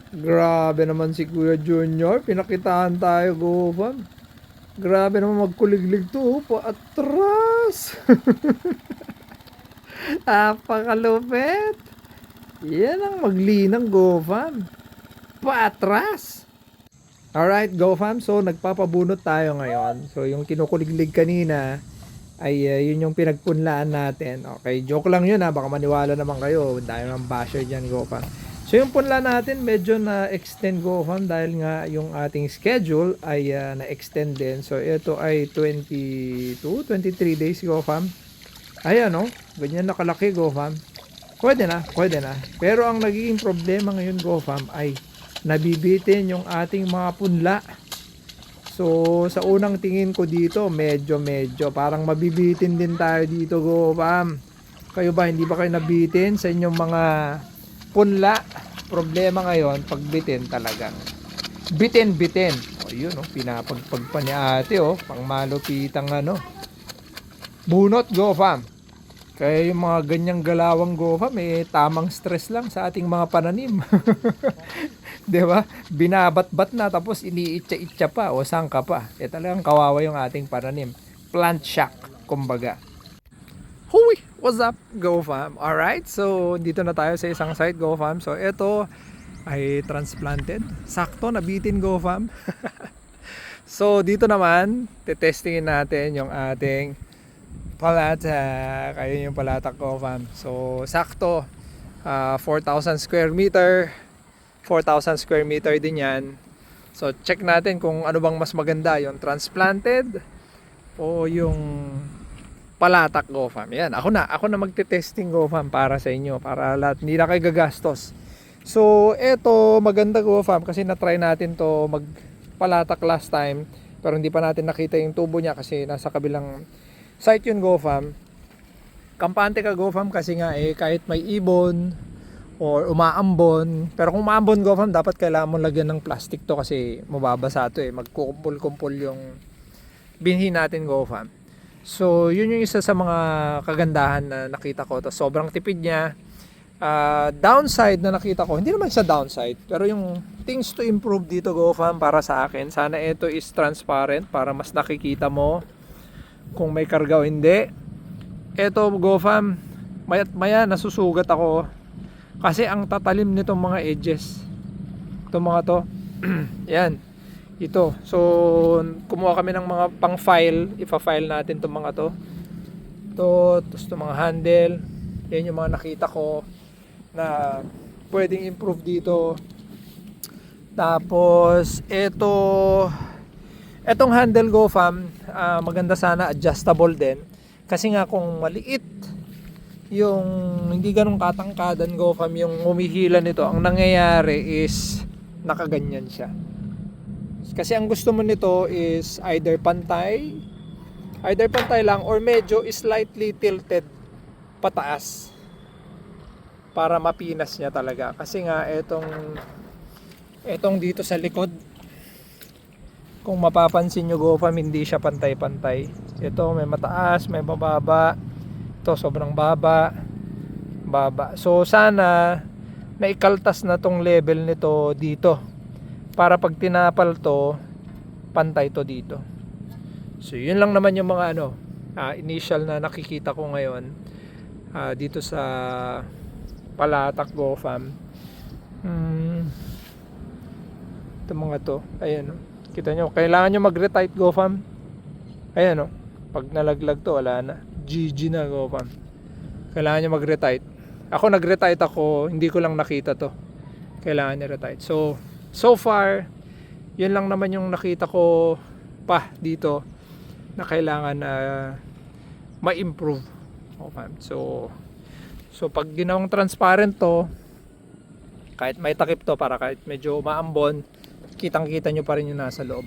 Grabe naman si Kuya Junior. Pinakitaan tayo, Gofam. Grabe naman magkuliglig to. Paatras. Apakalupit. Yan ang maglinang, Gofam. Paatras. Alright, Gofam. So, nagpapabunot tayo ngayon. So, yung kinukuliglig kanina ay yun yung pinagpunlaan natin. Okay, joke lang yun ha. Baka maniwala naman kayo. Dahil ng basher dyan, Gofam. So yung punla natin medyo na-extend, Gofam, dahil nga yung ating schedule ay na-extend din. So ito ay 23 days, Gofam. Ayan o, ganyan nakalaki, Gofam. Pwede na, pwede na. Pero ang nagiging problema ngayon, Gofam, ay nabibitin yung ating mga punla. So sa unang tingin ko dito, medyo parang mabibitin din tayo dito, Gofam. Kayo ba, hindi ba kayo nabitin sa inyong mga punla? Problema ngayon, pagbitin talagang bitin. O yun, pinapagpag pa ni ate, pang malupitang bunot, Gofam. Kaya yung mga ganyang galawang, Gofam, tamang stress lang sa ating mga pananim. 'Di ba? Binabat-bat na tapos iniitsa-itsa pa o sangka pa. Talagang kawawa yung ating pananim. Plant shock, kumbaga. Huy! What's up, Gofam? Alright, so dito na tayo sa isang site, Gofam. So ito ay transplanted. Sakto, nabitin, Gofam. So dito naman, tetestingin natin yung ating palatak. Ayun yung palatak, Gofam. So sakto, 4,000 square meter. 4,000 square meter din yan. So check natin kung ano bang mas maganda, yung transplanted o yung palatak, Gofam. Yan, ako na magte-testing, Gofam, para sa inyo, para lahat hindi na kayo gagastos. So eto maganda, Gofam, kasi na-try natin to magpalatak last time, pero hindi pa natin nakita yung tubo niya kasi nasa kabilang site yun, Gofam. Kampante ka, Gofam, kasi nga kahit may ibon or umaambon, pero kung umaambon, Gofam, dapat kailangan mo lagyan ng plastic to kasi mababasa to, magkukumpul-kumpul yung binhi natin, Gofam. So yun yung isa sa mga kagandahan na nakita ko. Tapos sobrang tipid niya. Downside na nakita ko, hindi naman siya downside, pero yung things to improve dito, Gofam, para sa akin, sana ito is transparent para mas nakikita mo kung may karga o hindi. Ito, Gofam, maya't maya nasusugat ako kasi ang tatalim nitong mga edges. Itong mga to. Yan. Ito. So kumuha kami ng mga pang file, ipa-file natin itong mga to. Tapos itong mga handle. Yan yung mga nakita ko na pwedeng improve dito. Tapos etong handle, Gofam, maganda sana adjustable din. Kasi nga kung maliit yung hindi ganun katangkadan, Gofam, yung humihila nito, ang nangyayari is nakaganyan siya. Kasi ang gusto mo nito is either pantay lang or medyo slightly tilted pataas para mapinas niya talaga. Kasi nga etong dito sa likod, kung mapapansin nyo, Gofam, hindi siya pantay-pantay. Ito may mataas, may mababa. Ito sobrang baba. So sana naikaltas na tong level nito dito, para pag tinapal to, pantay to dito. So yun lang naman yung mga initial na nakikita ko ngayon dito sa palatak, Gofam. Ito mga to, ayan, kita nyo, kailangan nyo mag-retight, Gofam. Ayan, pag nalaglag to, wala na, GG na, Gofam. Kailangan nyo mag-retight. Ako nag-retight ako, hindi ko lang nakita to, kailangan nyo retight. So far, yun lang naman yung nakita ko pa dito na kailangan ma-improve. Okay. So pag ginawang transparent to, kahit may takip to, para kahit medyo maambon, kitang-kita nyo pa rin yung nasa loob.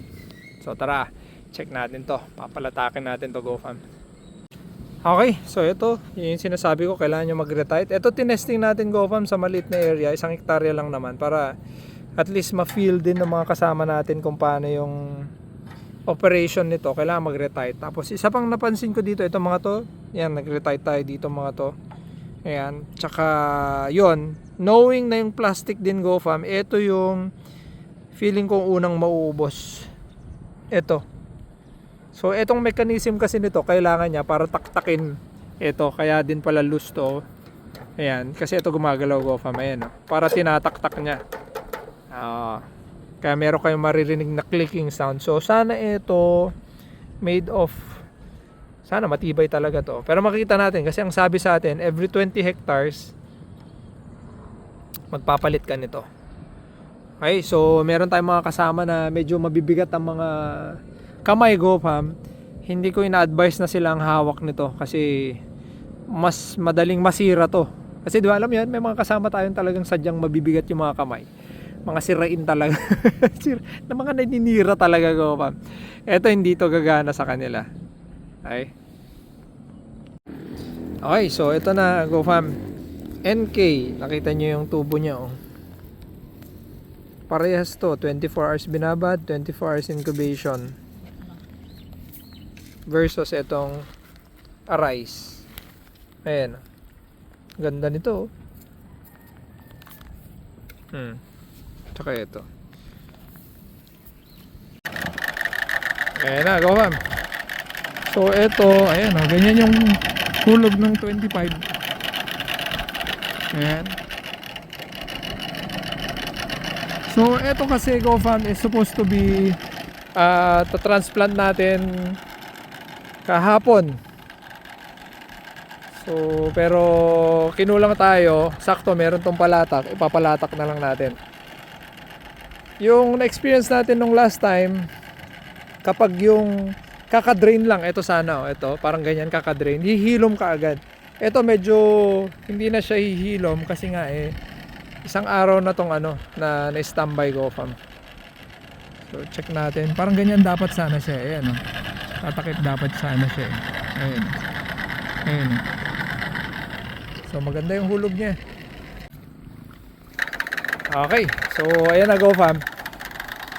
So tara, check natin to. Papalatakin natin to, Gofam. Okay, so ito, yung sinasabi ko, kailangan nyo mag-retight. Ito tinesting natin, Gofam, sa maliit na area, 1 hektarya lang naman, para at least ma-feel din ng mga kasama natin kung paano yung operation nito. Kailangan mag-retight. Tapos isa pang napansin ko dito, itong mga to, yan, nag-retight tayo dito mga to. Ayan. Tsaka, yon, knowing na yung plastic din, GoFam, ito yung feeling kong unang mauubos. Ito. So, etong mechanism kasi nito, kailangan niya para taktakin ito. Kaya din pala loose to. Ayan. Kasi ito gumagalaw, GoFam. Ayan. Para tinataktak niya. Kaya meron kayong maririnig na clicking sound. So, sana ito made of, sana matibay talaga to. Pero makita natin, kasi ang sabi sa atin, every 20 hectares, magpapalit ka nito. Okay, so meron tayong mga kasama na medyo mabibigat ang mga kamay, GoFam. Hindi ko ina-advise na silang hawak nito kasi mas madaling masira to. Kasi di ba alam yan, may mga kasama tayong talagang sadyang mabibigat yung mga kamay. Mga sirain talaga. Na mga naninira talaga, GoFam. Ito hindi to gagana sa kanila. Okay. Okay, so ito na, GoFam. NK, nakita nyo yung tubo niya, oh. Parehas to, 24 hours binabad, 24 hours incubation. Versus itong Arise. Ayan. Ganda nito, oh. Tsaka ito. Ayan na, GoFam. So ito, ayan o, ganyan yung hulog ng 25. Ayan. So ito kasi, GoFam, is supposed to be transplant natin kahapon. So pero kinulang tayo, sakto meron tong palatak, ipapalatak na lang natin. Yung na-experience natin nung last time, kapag yung kakadrain lang, ito sana, ito, parang ganyan kakadrain, hihilom ka agad. Ito medyo hindi na siya hihilom kasi nga isang araw na tong na standby, GoFam. So check natin, parang ganyan dapat sana siya, ayan, tatakip dapat sana siya, ayan. Ayan. So maganda yung hulog niya. Okay, so ayan na, GoFam.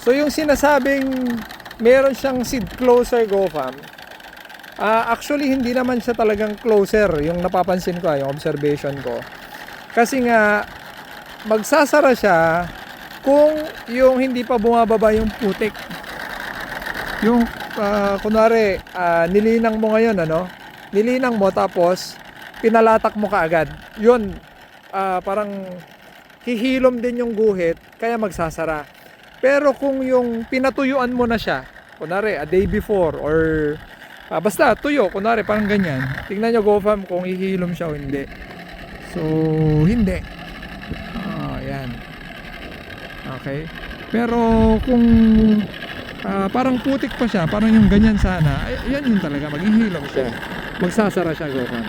So yung sinasabing meron siyang seed closer, GoFam, actually hindi naman siya talagang closer, yung napapansin ko, yung observation ko. Kasi nga magsasara siya kung yung hindi pa bumababa yung putik. Yung kunwari nilinang mo ngayon, nilinang mo tapos pinalatak mo kaagad. Yun, parang hihilom din yung guhit, kaya magsasara. Pero kung yung pinatuyuan mo na siya, kunwari a day before or basta tuyo, kunwari parang ganyan, tingnan nyo, GoFam, kung hihilom siya o hindi. So hindi. Yan. Okay. Pero kung parang putik pa siya, parang yung ganyan sana, yan yun talaga, maghihilom siya, magsasara siya, GoFam.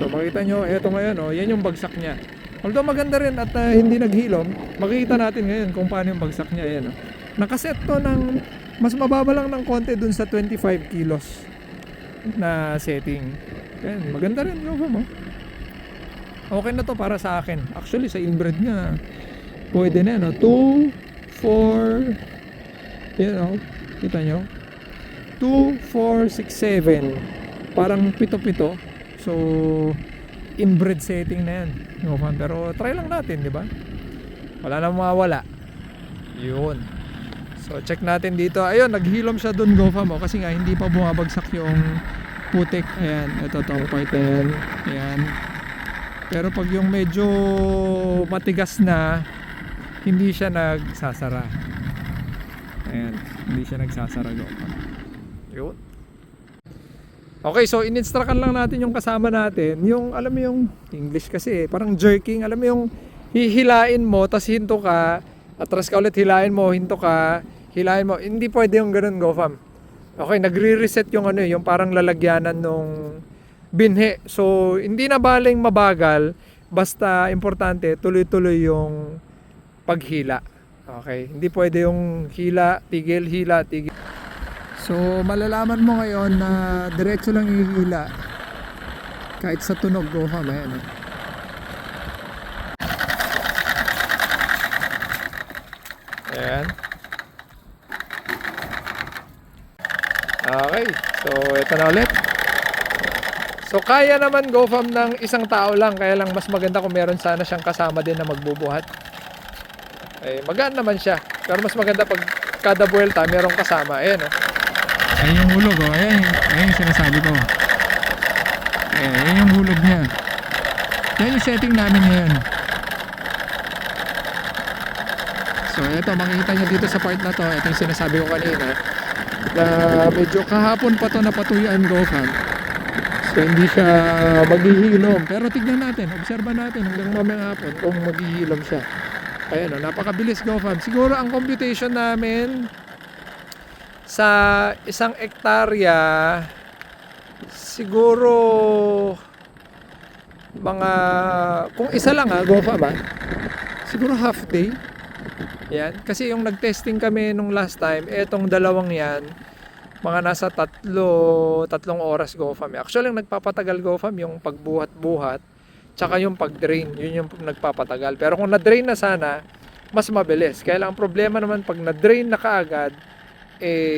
So makita nyo, eto ngayon, yan yung bagsak niya. Although maganda rin at hindi naghilom, makikita natin ngayon kung paano yung bagsak niya. Ayan, nakaset to ng mas mababa lang ng konti dun sa 25 kilos na setting. Ayan, maganda rin, GoFam. Okay na to para sa akin. Actually sa inbred nga pwede na, 2, 4, yan, kita nyo, 2, 4, 6, 7, parang pito-pito. So inbred setting na yan, GoFam. Pero try lang natin, di ba? Wala na mawawala. Yun. So check natin dito. Ayun, naghilom siya dun, GoFam, kasi nga hindi pa bumabagsak yung putik. Ayan, ito tong part na yan. Ayan. Pero pag yung medyo matigas na, hindi siya nagsasara. Ayan, hindi siya nagsasara, GoFam. Yun. Okay, so in-instructan lang natin yung kasama natin. Yung, alam mo yung English kasi, parang jerking. Alam mo yung hihilain mo, tas hinto ka, atras ka ulit, hilain mo, hinto ka, hilain mo. Hindi pwede yung ganun, GoFam. Okay, nagre-reset yung yung parang lalagyanan nung binhe. So, hindi na baling mabagal, basta importante, tuloy-tuloy yung paghila. Okay, hindi pwede yung hila, tigil, hila, tigil. So malalaman mo ngayon na diretso lang ihila kahit sa tunog, GoFam. Ayan, ayan. Okay, so ito na ulit. So So kaya naman GoFam ng isang tao lang, kaya lang mas maganda kung meron sana siyang kasama din na magbubuhat. Eh, magaan naman siya. Pero mas maganda pag kada buwelta merong kasama. Ayan oh. Ayan yung hulog oh. Ayan yung sinasabi ko. Ayan yung hulog niya. Yan yung setting namin ngayon. So ito, makikita nyo dito sa part na to. Ito yung sinasabi ko kanina, na medyo kahapon pa to napatuyaan GoFam. So hindi siya maghihilom. Pero tignan natin, obserba natin hanggang mamayang hapon kung maghihilom siya. Ayan o, napakabilis GoFam. Siguro ang computation namin sa 1 hektarya, siguro mga, kung isa lang GoFam siguro half day. Yan, kasi yung nag-testing kami nung last time, etong dalawang yan, mga nasa 3 oras GoFam. Actually, yung nagpapatagal GoFam, yung pagbuhat-buhat, tsaka yung pag-drain, yun yung nagpapatagal. Pero kung na-drain na sana, mas mabilis. Kaya lang ang problema naman pag na-drain na kaagad,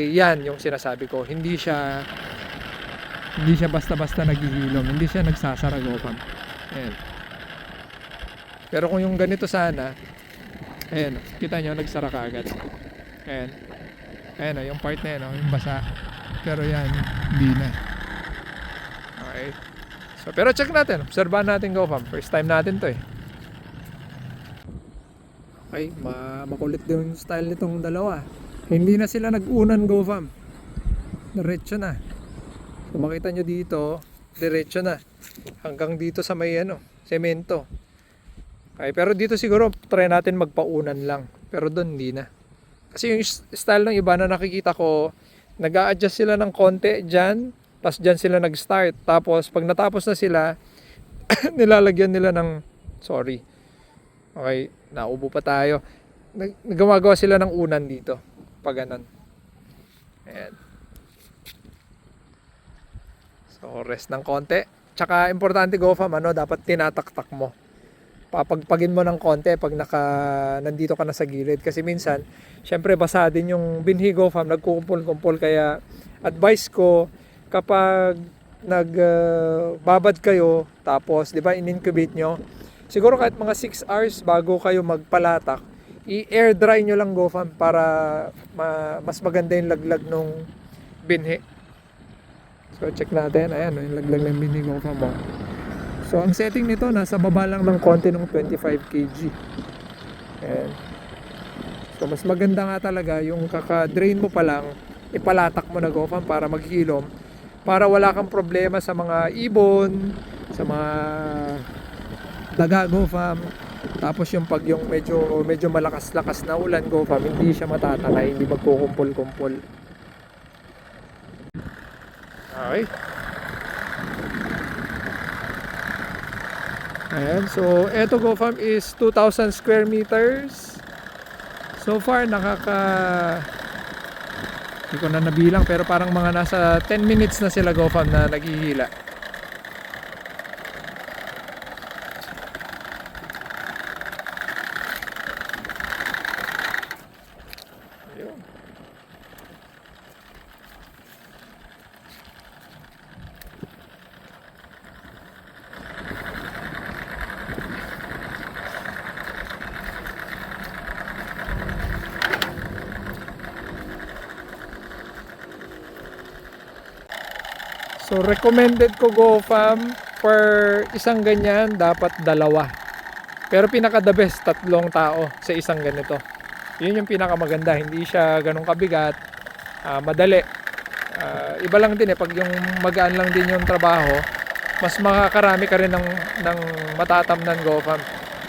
yan yung sinasabi ko. Hindi siya basta-basta naghihilom. Hindi siya nagsasara GoFam. Ayan. Pero kung yung ganito sana, ayan, kita nyo, nagsara kaagad. Ayan. Ayan yung part na yan, yung basa. Pero yan, hindi na. Okay. So, pero check natin, obserbahan natin GoFam. First time natin to eh. Okay, makulit din yung style nitong dalawa. Hindi na sila nag-unan GoFam. Diretso na. So makita nyo dito, diretso na. Hanggang dito sa may semento. Okay, pero dito siguro try natin magpaunan lang. Pero doon hindi na. Kasi yung style ng iba na nakikita ko, nag-a-adjust sila ng konti dyan. Tapos dyan sila nag-start. Tapos pag natapos na sila, nilalagyan nila ng, sorry. Okay, naubo pa tayo. Nagumagawa sila ng unan dito. Pag ganun. Ayan. So, rest ng konti. Tsaka importante GoFam, dapat tinataktak mo. Papagpagin mo ng konti pag nandito ka na sa gilid. Kasi minsan, syempre basa din yung binhi GoFam, nagkukumpul-kumpul. Kaya advice ko, kapag nagbabad kayo, tapos, di ba, in-incubate nyo, siguro kahit mga 6 hours bago kayo magpalatak, i-air dry nyo lang GoFam para mas maganda yung laglag nung binhi. So, check natin. Ayan, yung laglag ng binhi GoFam mo. So, ang setting nito, nasa baba lang ng konti ng 25 kg. Ayan. So, mas maganda nga talaga yung kaka-drain mo pa lang, ipalatak mo na GoFam para maghilom. Para wala kang problema sa mga ibon, sa mga daga GoFam. Tapos yung pag yung medyo malakas-lakas na ulan GoFam, hindi siya matatangay, hindi magkukumpol-kumpol. Okay. Ayan, so eto GoFam is 2,000 square meters. So far hindi ko na nabilang, pero parang mga nasa 10 minutes na sila GoFam na naghihila. Ayun. So recommended ko GoFam per isang ganyan dapat 2. Pero pinaka the best 3 tao sa isang ganito. Yun yung pinakamaganda, hindi siya ganun kabigat, madali. Iba lang din pag yung magaan lang din yung trabaho, mas makakarami ka rin ng matatamnan GoFam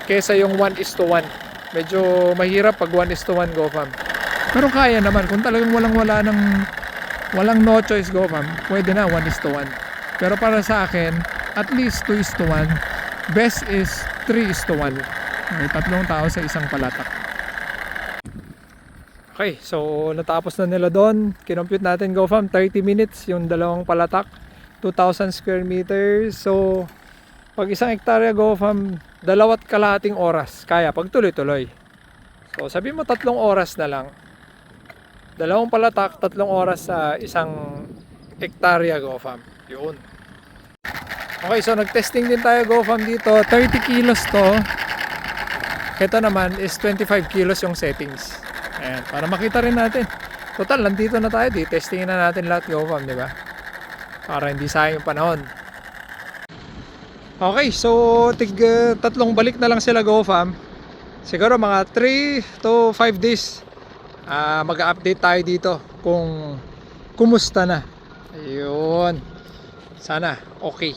kesa yung 1:1. Medyo mahirap pag 1:1 GoFam. Pero kaya naman kung talagang walang no choice GoFam, pwede na 1:1. Pero para sa akin, at least 2:1. Best is 3:1. May 3 tao sa isang palatak. Okay, so natapos na nila doon. Kinompute natin GoFam, 30 minutes yung 2 palatak, 2,000 square meters. So pag 1 hektarya GoFam, 2.5 oras kaya pag tuloy-tuloy. So sabi mo 3 oras na lang. 2 palatak, 3 oras sa 1 hektarya GoFam. Yun. Okay, so nag-testing din tayo GoFam dito. 30 kilos to. Ito naman is 25 kilos yung settings. Ayan, para makita rin natin. Total, nandito na tayo. Testingin na natin lahat GoFam, di ba? Para hindi sayang yung panahon. Okay, so tatlong balik na lang sila GoFam. Siguro mga 3 to 5 days mag-update tayo dito kung kumusta na. Ayun. Sana okay.